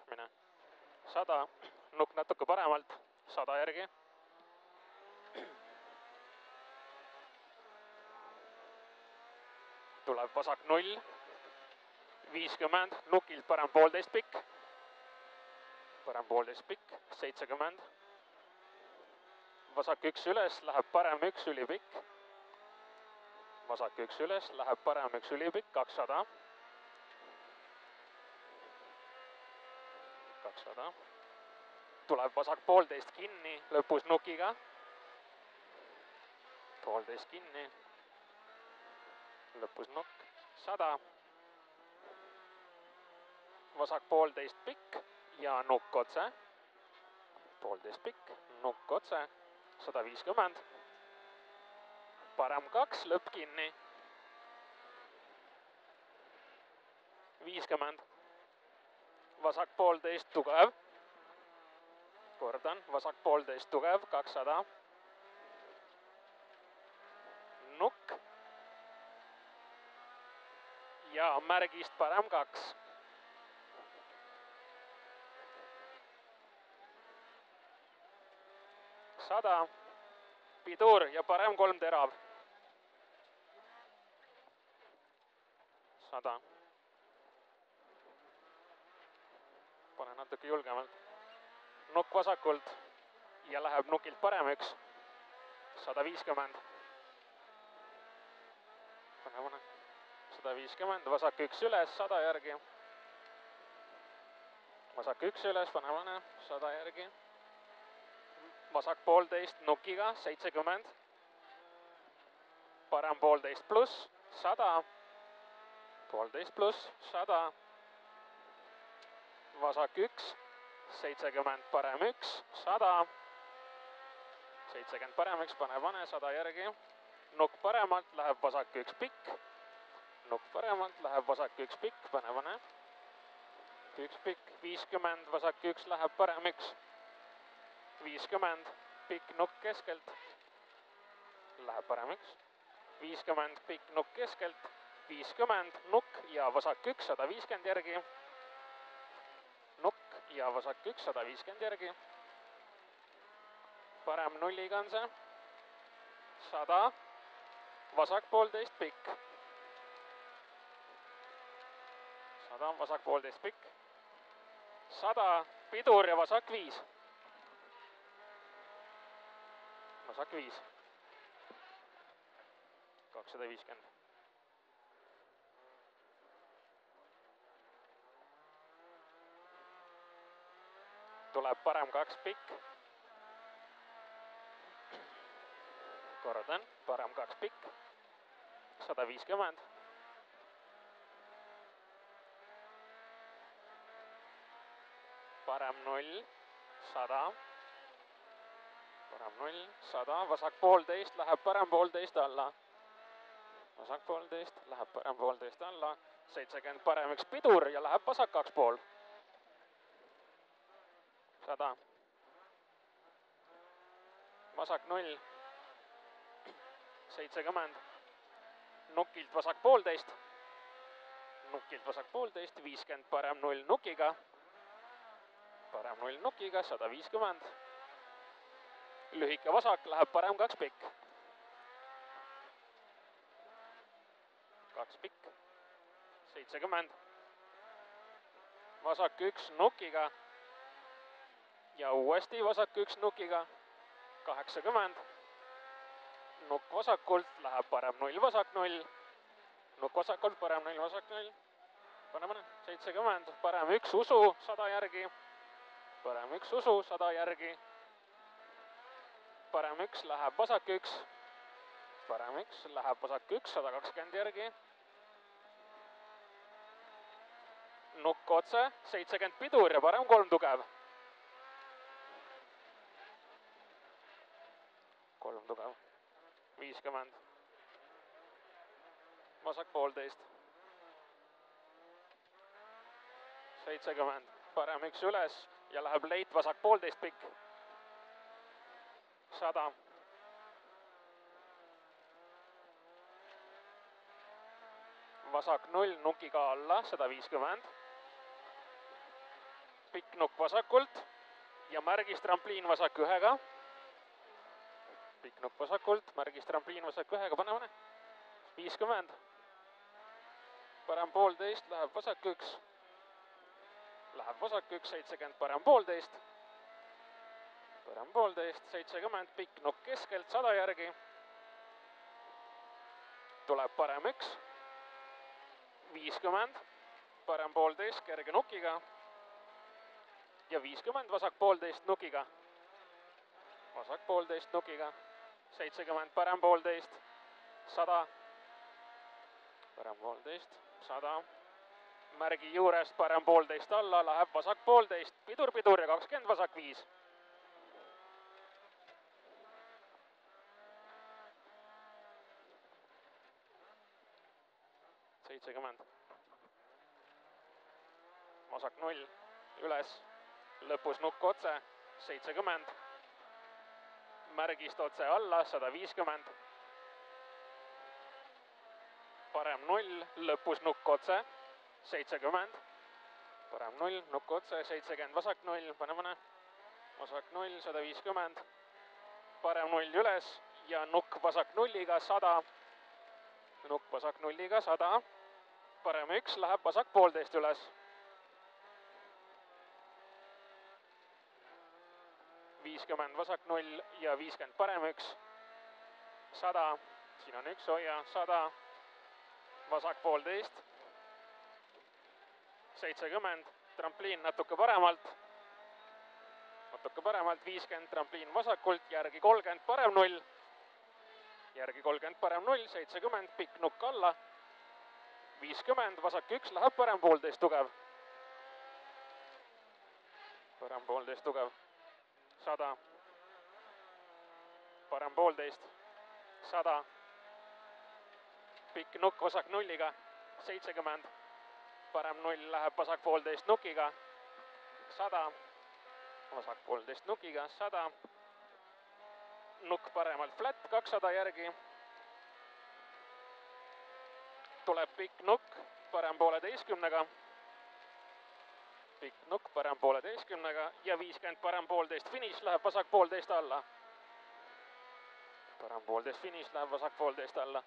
keskmine. 100, nukk natuke paremalt, 100 järgi. Tuleb vasak 0, 50, nukilt parem 1,5 pikk. Parem 1,5 pikk, 70. Vasak 1 üles, läheb parem 1 ülipikk. Vasak 1 üles, läheb parem 1 ülipikk, 200. 200. Tuleb vasak 1,5 kinni, lõpus nukiga. 1,5 kinni. Lõpus nukk, 100. Vasak 1,5 pikk ja nukk otse. 1,5 pikk, nukk otse, 150. Parem 2, lõpp kinni. 50. Vasak 1,5 tugev. Kordan, vasak 1,5 tugev, 200. Nukk. Ja märgist parem 2. 100. Pidur ja parem 3 terav. 100. Pane natuke julgemalt. Nukk vasakult ja läheb nukilt parem 1. 150. Pane. 150, vasak 1 üles, 100 järgi. Vasak 1 üles, pane, 100 järgi. Vasak 1,5 nukiga, 70. Parem 1,5 pluss, 100. 1,5 pluss, 100. Vasak 1, 70 parem 1, 100. 70 parem 1, pane, 100 järgi. Nukk paremalt, läheb vasak 1 pikk. Nukk paremalt, läheb vasak 1 pikk, pane. 1 pikk, 50, vasak 1 läheb parem 1. 50, pikk nukk keskelt. Läheb parem 1. 50, pikk nukk keskelt. 50, nukk ja vasak 1, 150 järgi. Nukk ja vasak 1, 150 järgi. Parem nulliga on see. 100, vasak 1,5 pikk. 100, vasak 1,5 pikk. 100, pidur ja vasak 5. Vasak 5. 250. Tuleb parem 2 pikk. Kordan, parem 2 pikk. 150. Parem 0, 100. Parem 0, 100. Vasak 1,5 läheb parem 1,5 alla. Vasak 1,5 läheb parem 1,5 alla. 70 parem 1 pidur ja läheb vasak 2,5. 100. Vasak 0. 70. Nukilt vasak 1,5. Nukilt vasak 1,5. 50 parem 0 nukiga. Parem 0 nukiga, 150. Lühike vasak läheb parem 2 pikk. 2 pikk. 70. Vasak 1 nukiga. Ja uuesti vasak 1 nukiga. 80. Nukk vasakult läheb parem 0 vasak 0. Nukk vasakult parem 0 vasak 0. Pane. 70. Parem 1 usu 100 järgi. Parem 1 usu 100 järgi. Parem 1 läheb vasak 1. Parem 1 läheb vasak 1, 120 järgi. Nukk otse, 70 pidur ja parem 3 tugev. 3 tugev. 50. Vasak 1,5. 70. Parem 1 üles ja läheb leit vasak 1,5 pikk. 100. Vasak 0 nukiga alla, 150. pikk nukk vasakult ja märgis trampliin vasak ühega. Pikk nukk vasakult, märgis trampliin vasak ühega, pane. 50. Parem 1,5, läheb vasak 1. Läheb vasak 1, 70, parem 1,5. Parem 1,5, 70, pikk nukk keskelt, 100 järgi. Tuleb parem 1. 50, parem 1,5, kerge nukiga. Ja 50, vasak 1,5 nukiga. Vasak 1,5 nukiga. 70, parem 1,5, 100. Parem 1,5, 100. Märgi juurest parem 1,5 alla, läheb vasak 1,5. Pidur ja 20, vasak 5. Vasak 0, üles, lõpus nukk otse, 70. Märgist otse alla, 150. Parem 0, lõpus nukk otse, 70. Parem 0, nukk otse, 70, vasak 0, pane. Vasak 0, 150. Parem 0 üles ja nukk vasak 0-iga, 100. Nukk vasak 0-iga, 100. Parem 1, läheb vasak 1,5 üles. 50, vasak 0 ja 50, parem 1. 100, siin on 1, hoia, 100. Vasak 1,5. 70, trampliin natuke paremalt. Natuke paremalt, 50, trampliin vasakult, järgi 30, parem 0. Järgi 30, parem 0, 70, pikk nukk alla. 50, vasak 1, läheb parem 1,5 tugev. Parem 1,5 tugev. 100. Parem 1,5. 100. Pikk nukk vasak 0-iga. 70. Parem 0 läheb vasak 1,5 nukiga. 100. Vasak 1,5 nukiga. 100. Nukk paremalt flat, 200 järgi. Tuleb pikk nukk parem 1,5-ga. Pikk nukk parem 1,5-ga ja 50 parem 1,5 finiš, läheb vasak 1,5 alla. Parem 1,5 finiš, läheb vasak 1,5 alla.